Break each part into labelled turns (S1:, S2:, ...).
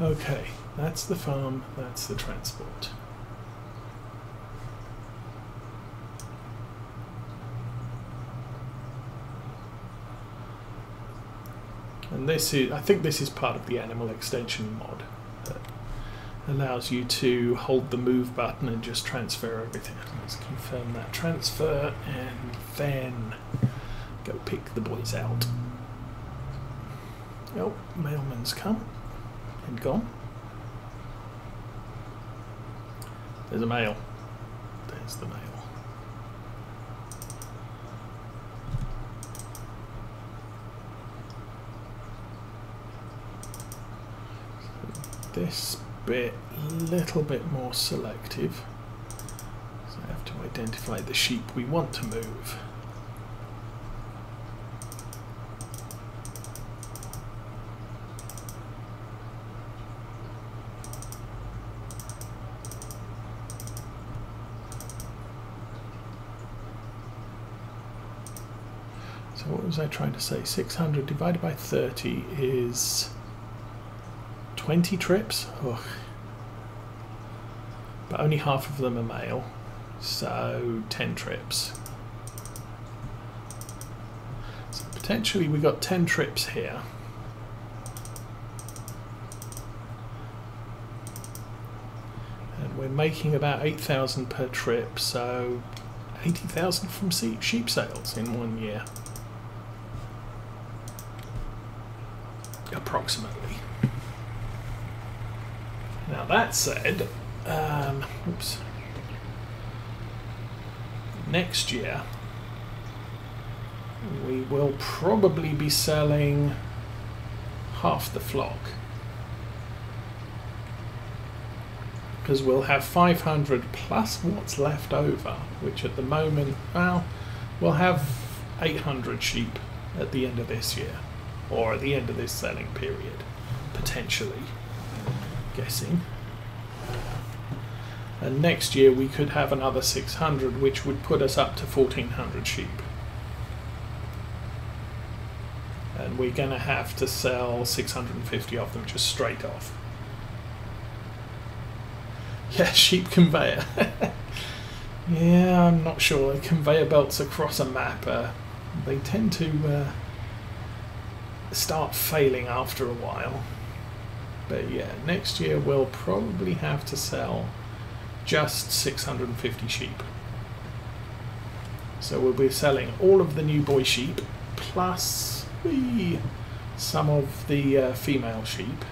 S1: Okay, that's the farm, that's the transport. And this is, I think this is part of the animal extension mod that allows you to hold the move button and just transfer everything. Let's confirm that transfer and then go pick the boys out. Oh, mailman's come and gone. There's a mail. There's the mail. This bit a little bit more selective, so I have to identify the sheep we want to move. So what was I trying to say? 600 divided by 30 is 20 trips? Ugh. But only half of them are male, so 10 trips. So potentially we got 10 trips here. And we're making about 8,000 per trip, so 80,000 from sheep sales in 1 year. Approximately. Now that said, oops. Next year we will probably be selling half the flock, because we'll have 500 plus what's left over, which at the moment, well, we'll have 800 sheep at the end of this year, or at the end of this selling period, potentially. Guessing. And next year we could have another 600, which would put us up to 1,400 sheep. And we're going to have to sell 650 of them just straight off. Yeah, sheep conveyor. Yeah, I'm not sure. Conveyor belts across a map, they tend to start failing after a while. But yeah, next year we'll probably have to sell just 650 sheep. So we'll be selling all of the new boy sheep plus some of the female sheep.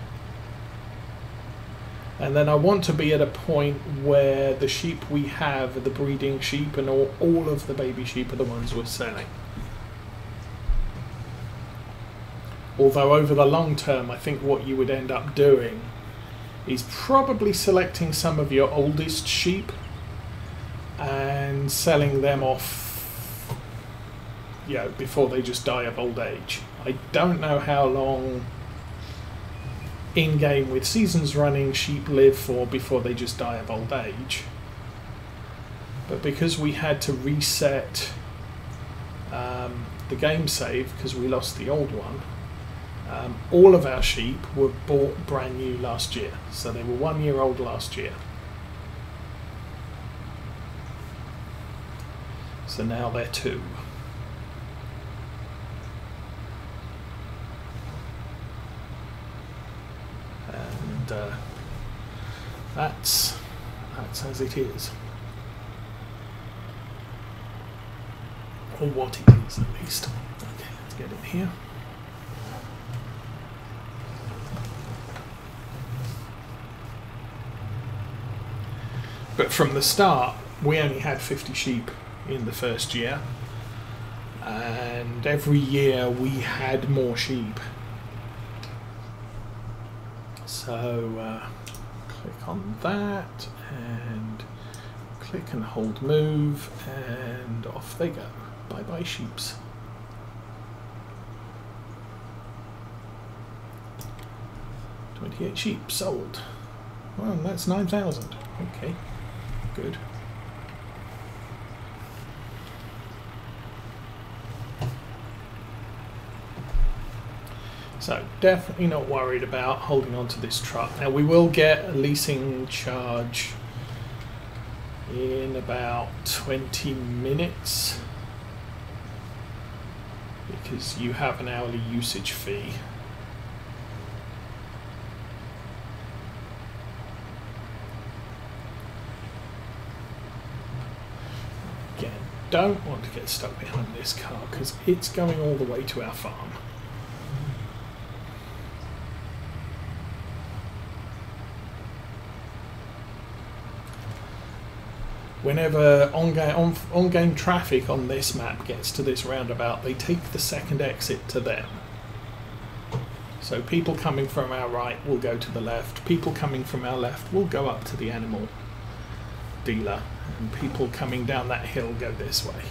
S1: And then I want to be at a point where the sheep we have are the breeding sheep and all of the baby sheep are the ones we're selling. Although over the long term, I think what you would end up doing is probably selecting some of your oldest sheep and selling them off, you know, before they just die of old age. I don't know how long in-game with seasons running sheep live for before they just die of old age. But because we had to reset the game save because we lost the old one, all of our sheep were bought brand new last year, so they were 1 year old last year. So now they're 2. And that's as it is, or what it is at least. Okay, let's get in here. But from the start, we only had 50 sheep in the first year, and every year we had more sheep. So click on that and click and hold move, and off they go. Bye bye sheeps. $28 sheep sold. Well, that's 9,000. Okay. Good. So definitely not worried about holding on to this truck. Now we will get a leasing charge in about 20 minutes because you have an hourly usage fee. Again, don't want to get stuck behind this car because it's going all the way to our farm. Whenever on-game traffic on this map gets to this roundabout, they take the second exit to them. So people coming from our right will go to the left, people coming from our left will go up to the animal dealer, and people coming down that hill go this way.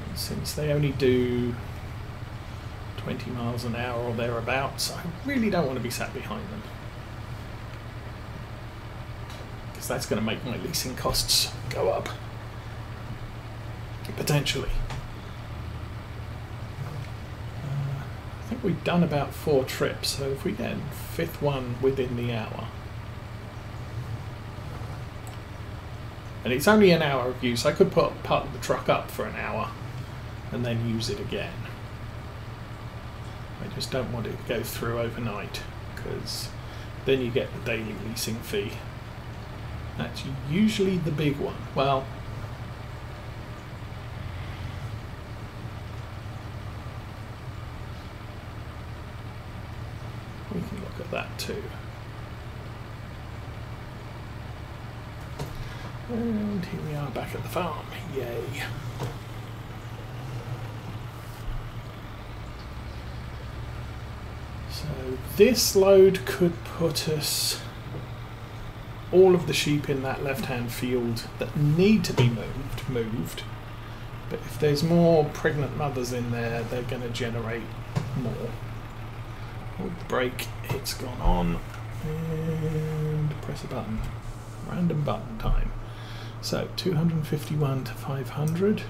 S1: And since they only do 20 miles an hour or thereabouts, I really don't want to be sat behind them. That's going to make my leasing costs go up, potentially. I think we've done about 4 trips, so if we get a 5th one within the hour, and it's only an hour of use, I could park the truck up for an hour and then use it again. I just don't want it to go through overnight because then you get the daily leasing fee. That's usually the big one. Well, we can look at that too. And here we are back at the farm. Yay. So this load could put us all of the sheep in that left-hand field that need to be moved. But if there's more pregnant mothers in there, they're going to generate more. Hold the brake, it's gone on, and press a button. Random button time. So 251 to 500.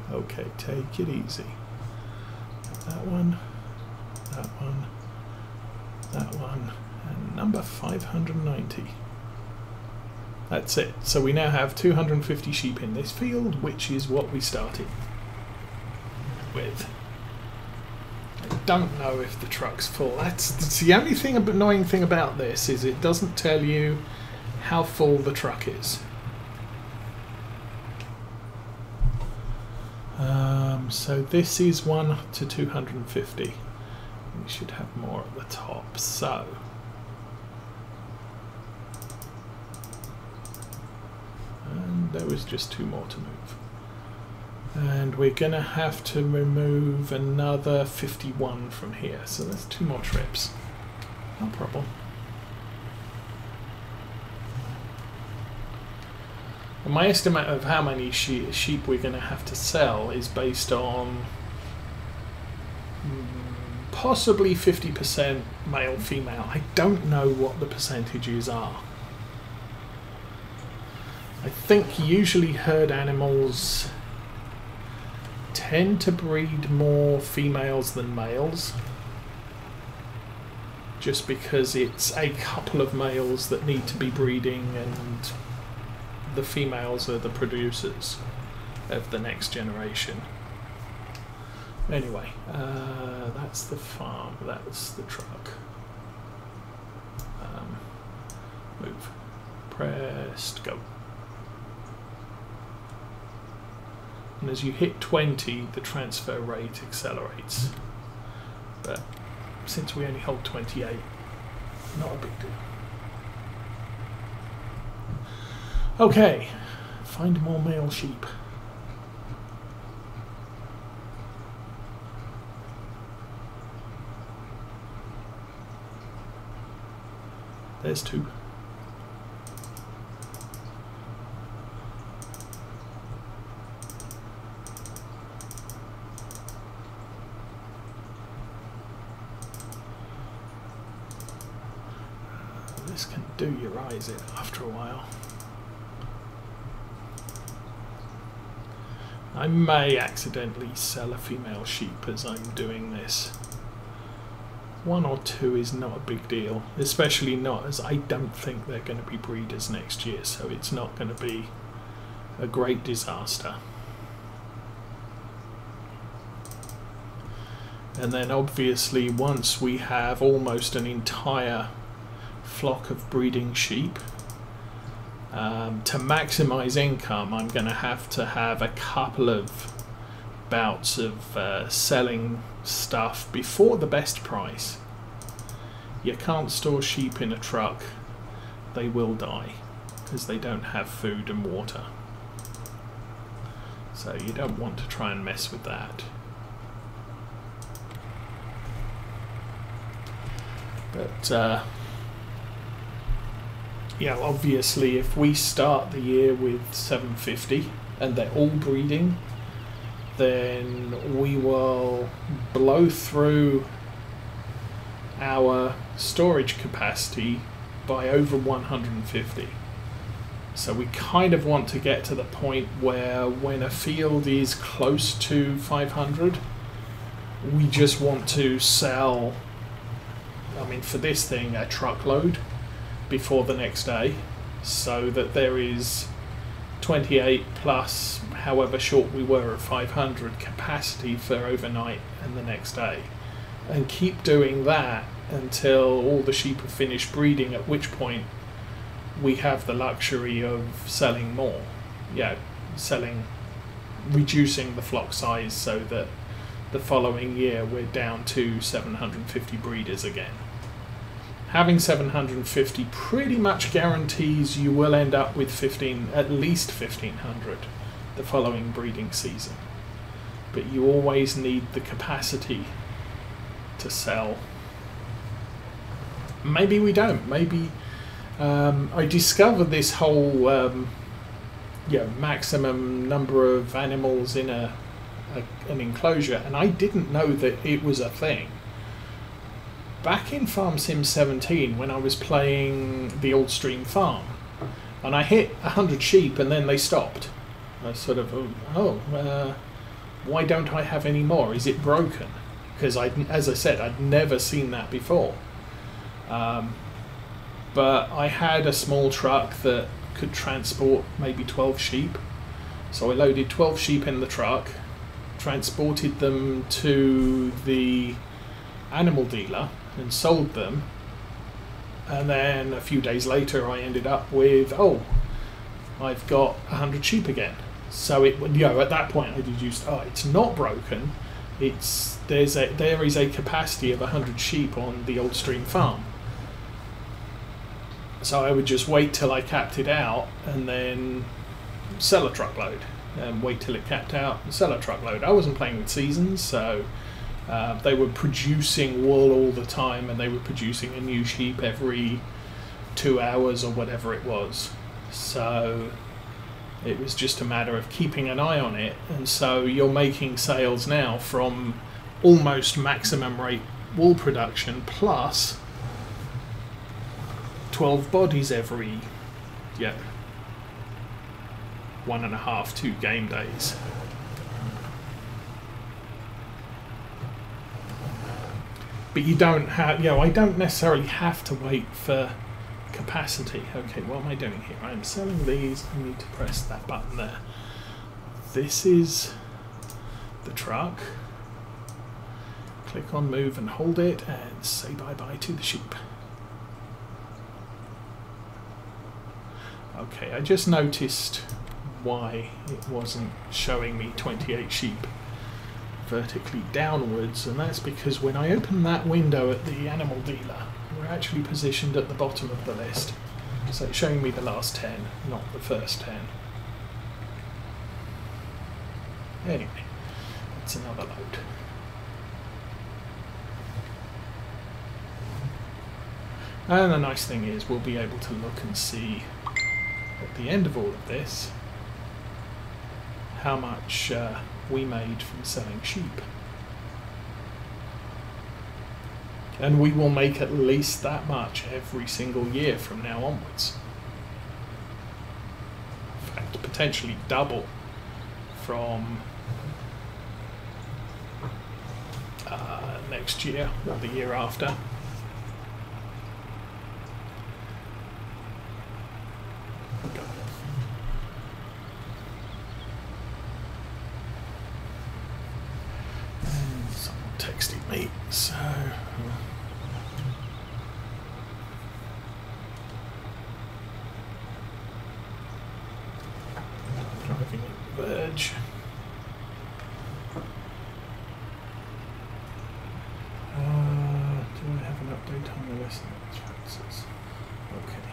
S1: Okay, take it easy. That one, that one, that one, and number 590. That's it. So we now have 250 sheep in this field, which is what we started with. I don't know if the truck's full. That's the only thing, annoying thing about this is it doesn't tell you how full the truck is. So this is 1 to 250. We should have more at the top. So and there was just 2 more to move. And we're going to have to remove another 51 from here. So that's 2 more trips. No problem. My estimate of how many sheep we're going to have to sell is based on possibly 50% male-female. I don't know what the percentages are. I think usually herd animals tend to breed more females than males, just because it's a couple of males that need to be breeding and the females are the producers of the next generation. Anyway, that's the farm, that's the truck. Move. Pressed, go. And as you hit 20, the transfer rate accelerates. But since we only hold 28, not a big deal. Okay, find more male sheep. There's 2. this can do your eyes in after a while. I may accidentally sell a female sheep as I'm doing this. 1 or 2 is not a big deal, especially not as I don't think they're going to be breeders next year, so it's not going to be a great disaster. And then obviously once we have almost an entire flock of breeding sheep, to maximize income I'm going to have a couple of bouts of selling stuff before the best price. You can't store sheep in a truck, they will die because they don't have food and water, so you don't want to try and mess with that. But yeah, obviously if we start the year with 750 and they're all breeding, then we will blow through our storage capacity by over 150. So we kind of want to get to the point where when a field is close to 500, we just want to sell, I mean for this thing, a truckload before the next day, so that there is 28 plus however short we were at 500 capacity for overnight and the next day, and keep doing that until all the sheep have finished breeding, at which point we have the luxury of selling more, reducing the flock size so that the following year we're down to 750 breeders again. Having 750 pretty much guarantees you will end up with at least 1500 the following breeding season. But you always need the capacity to sell. Maybe we don't. Maybe I discovered this whole maximum number of animals in an enclosure, and I didn't know that it was a thing. Back in Farm Sim 17, when I was playing the Old Stream Farm, and I hit 100 sheep and then they stopped. I sort of, why don't I have any more? Is it broken? Because, as I said, I'd never seen that before. But I had a small truck that could transport maybe 12 sheep. So I loaded 12 sheep in the truck, transported them to the animal dealer and sold them, and then a few days later I ended up with, I've got 100 sheep again. So it, at that point I deduced, it's not broken, there is a capacity of 100 sheep on the Old Stream Farm. So I would just wait till I capped it out and then sell a truckload, and wait till it capped out and sell a truckload. I wasn't playing with seasons, so they were producing wool all the time, and they were producing a new sheep every 2 hours or whatever it was. So it was just a matter of keeping an eye on it, and so you're making sales now from almost maximum rate wool production plus 12 bodies every 1.5 2 game days. But you don't have, I don't necessarily have to wait for capacity. Okay, what am I doing here? I'm selling these. I need to press that button there. This is the truck. Click on move and hold it and say bye-bye to the sheep. Okay, I just noticed why it wasn't showing me 28 sheep vertically downwards, and that's because when I open that window at the animal dealer, we're actually positioned at the bottom of the list. So it's showing me the last 10, not the first 10. Anyway, that's another load. And the nice thing is we'll be able to look and see at the end of all of this how much we made from selling sheep. And we will make at least that much every single year from now onwards. In fact, potentially double from next year or the year after. And someone texted me, so driving in Verge. Do I have an update on the rest of the chances? Okay,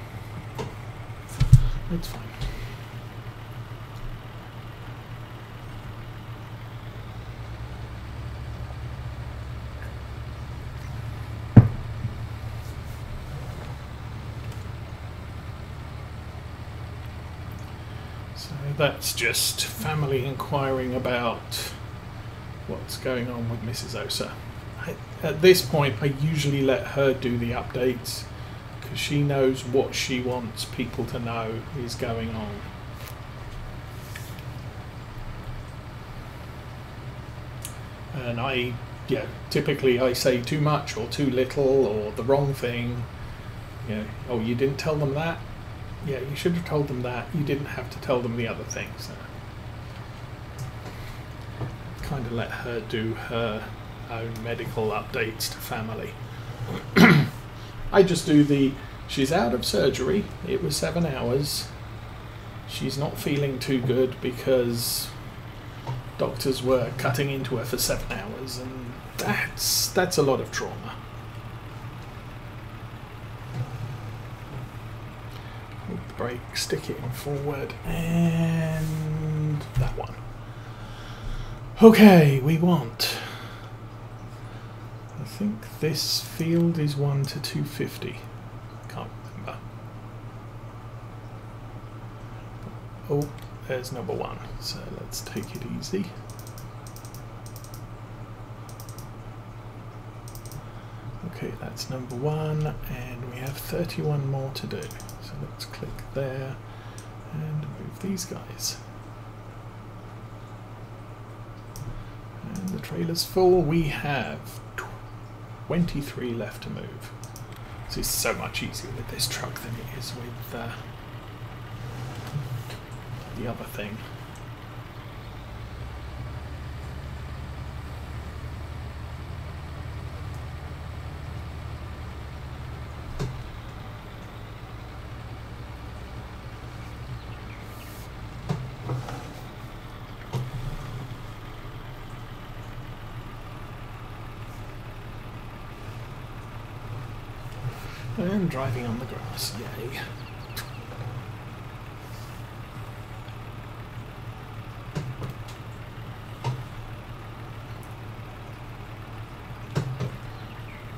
S1: that's fine. So that's just family inquiring about what's going on with Mrs. Osa. At this point, I usually let her do the updates because she knows what she wants people to know is going on. And typically I say too much or too little or the wrong thing. You know, oh, you didn't tell them that? Yeah, you should have told them that. You didn't have to tell them the other thing. So kind of let her do her own medical updates to family. I just do she's out of surgery, it was 7 hours, she's not feeling too good because doctors were cutting into her for 7 hours, and that's a lot of trauma. Hold the brake, stick it in forward, and that one. Okay, we want, I think this field is 1 to 250. Can't remember. Oh, there's number 1. So let's take it easy. Okay, that's number 1, and we have 31 more to do. So let's click there and move these guys. And the trailer's full. We have 23 left to move. This is so much easier with this truck than it is with the other thing. And driving on the grass, yay.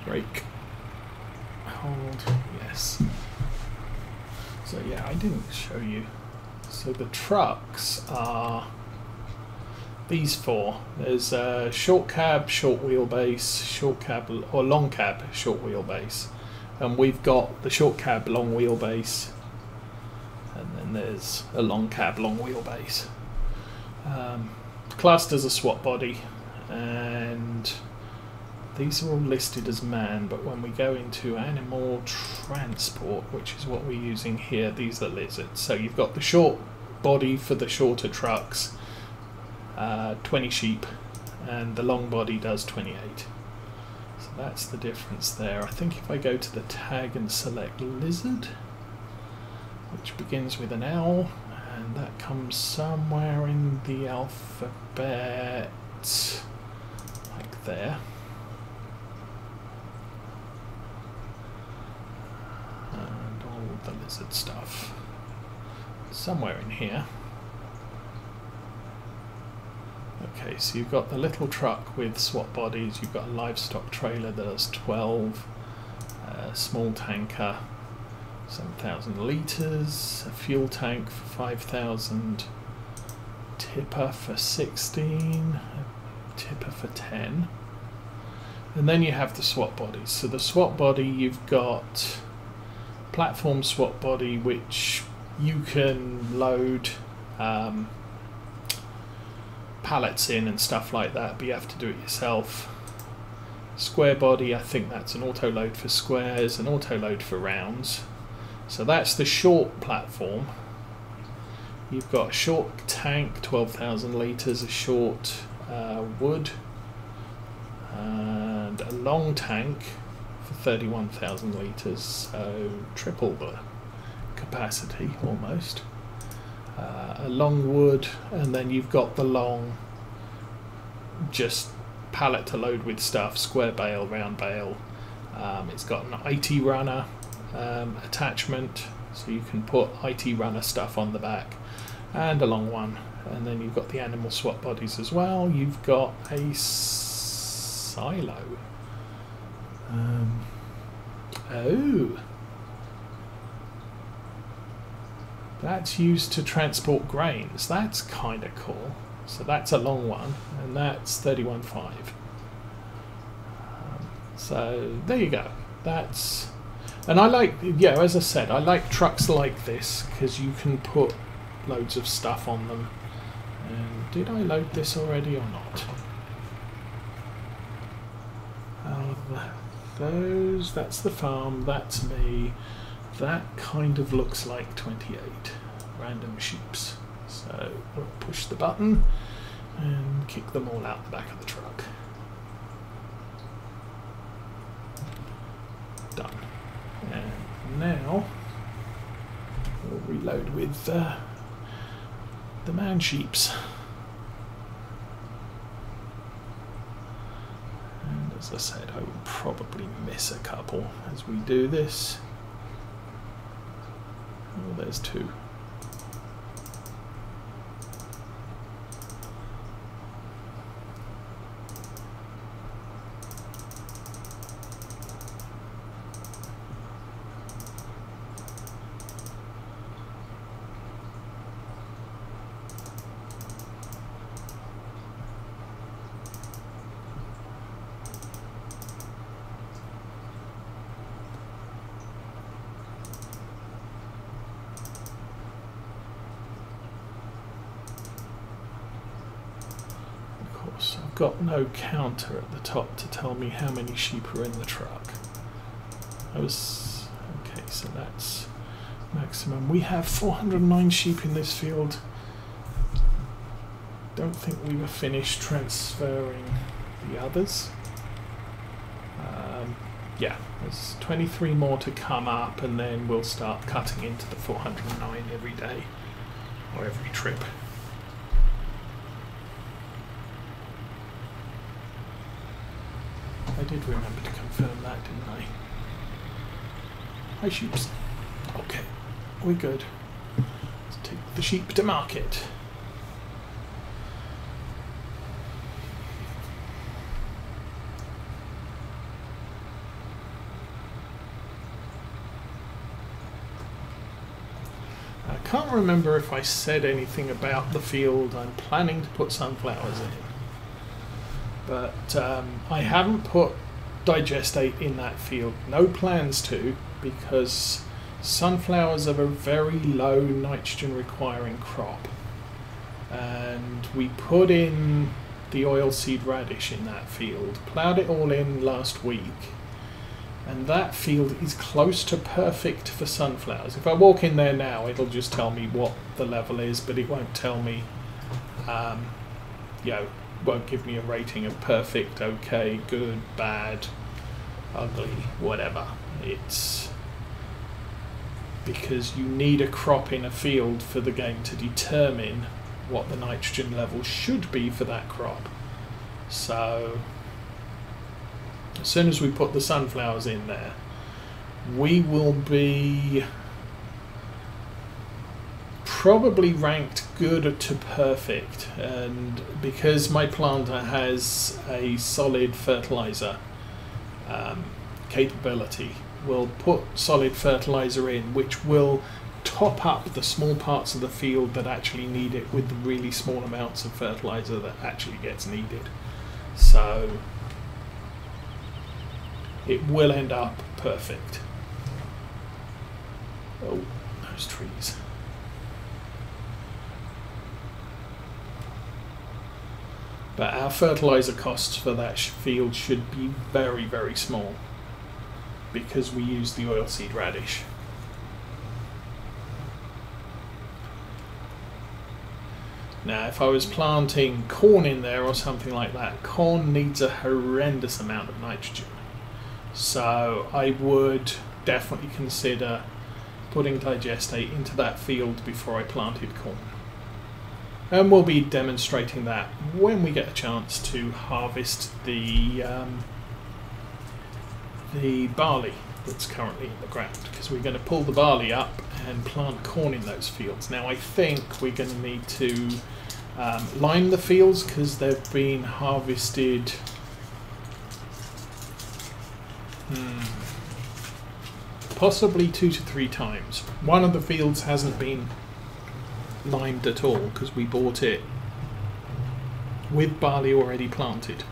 S1: Brake. Hold, yes. So yeah, I didn't show you. So the trucks are these 4. There's a short cab, short wheelbase, short cab, or long cab, short wheelbase. And we've got the short cab, long wheelbase, and then there's a long cab, long wheelbase. Classed as a swap body, and these are all listed as man, but when we go into animal transport, which is what we're using here, these are lizards. So you've got the short body for the shorter trucks, 20 sheep, and the long body does 28. So that's the difference there. I think if I go to the tag and select lizard, which begins with an L, and that comes somewhere in the alphabet, like there. And all the lizard stuff somewhere in here. Okay, so you've got the little truck with swap bodies, you've got a livestock trailer that does 12, a small tanker, 7,000 litres, a fuel tank for 5,000, tipper for 16, a tipper for 10, And then you have the swap bodies. So the swap body, you've got platform swap body, which you can load pallets in and stuff like that, but you have to do it yourself. Square body, I think that's an auto load for squares, an auto load for rounds. So that's the short platform. You've got a short tank, 12,000 litres, a short wood, and a long tank for 31,000 litres, so triple the capacity almost. A long wood, and then you've got the long just pallet to load with stuff, square bale, round bale. It's got an IT runner attachment, so you can put IT runner stuff on the back, and a long one. And then you've got the animal swap bodies as well. You've got a silo. Oh, that's used to transport grains. That's kind of cool. So that's a long one, and that's 31.5. So there you go. That's, and I like, yeah, as I said, I like trucks like this because you can put loads of stuff on them. And did I load this already or not? Those, that's the farm, that's me. That kind of looks like 28 random sheeps. So we'll push the button and kick them all out the back of the truck. Done. And now we'll reload with the man sheeps. And as I said, I will probably miss a couple as we do this. Oh, there's two. I've got no counter at the top to tell me how many sheep are in the truck. Okay, so that's maximum. We have 409 sheep in this field. Don't think we were finished transferring the others. Yeah, there's 23 more to come up, and then we'll start cutting into the 409 every day or every trip. I did remember to confirm that, didn't I? Hi, sheeps. Okay, we're good. Let's take the sheep to market. I can't remember if I said anything about the field I'm planning to put sunflowers in. But I haven't put digestate in that field. No plans to, because sunflowers are a very low nitrogen requiring crop. And we put in the oilseed radish in that field, ploughed it all in last week. And that field is close to perfect for sunflowers. If I walk in there now, it'll just tell me what the level is, but it won't tell me, won't give me a rating of perfect, okay, good, bad, ugly, whatever. It's because you need a crop in a field for the game to determine what the nitrogen level should be for that crop. So as soon as we put the sunflowers in there, we will be probably ranked good to perfect, and because my planter has a solid fertilizer capability, we'll put solid fertilizer in, which will top up the small parts of the field that actually need it with the really small amounts of fertilizer that actually gets needed. So it will end up perfect. Oh, those trees. But our fertilizer costs for that field should be very, very small because we use the oilseed radish. Now, if I was planting corn in there or something like that, corn needs a horrendous amount of nitrogen. So I would definitely consider putting digestate into that field before I planted corn. And we'll be demonstrating that when we get a chance to harvest the barley that's currently in the ground, because we're going to pull the barley up and plant corn in those fields. Now I think we're going to need to lime the fields because they've been harvested possibly 2 to 3 times. One of the fields hasn't been limed at all because we bought it with barley already planted.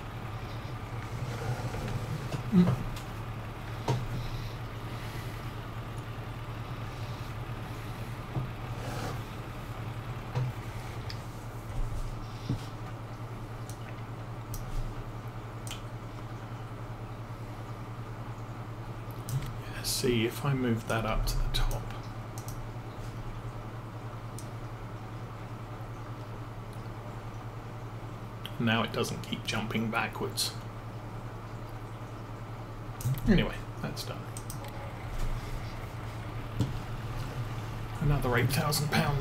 S1: See if I move that up to the top. Now it doesn't keep jumping backwards. Anyway, that's done. Another £8,000.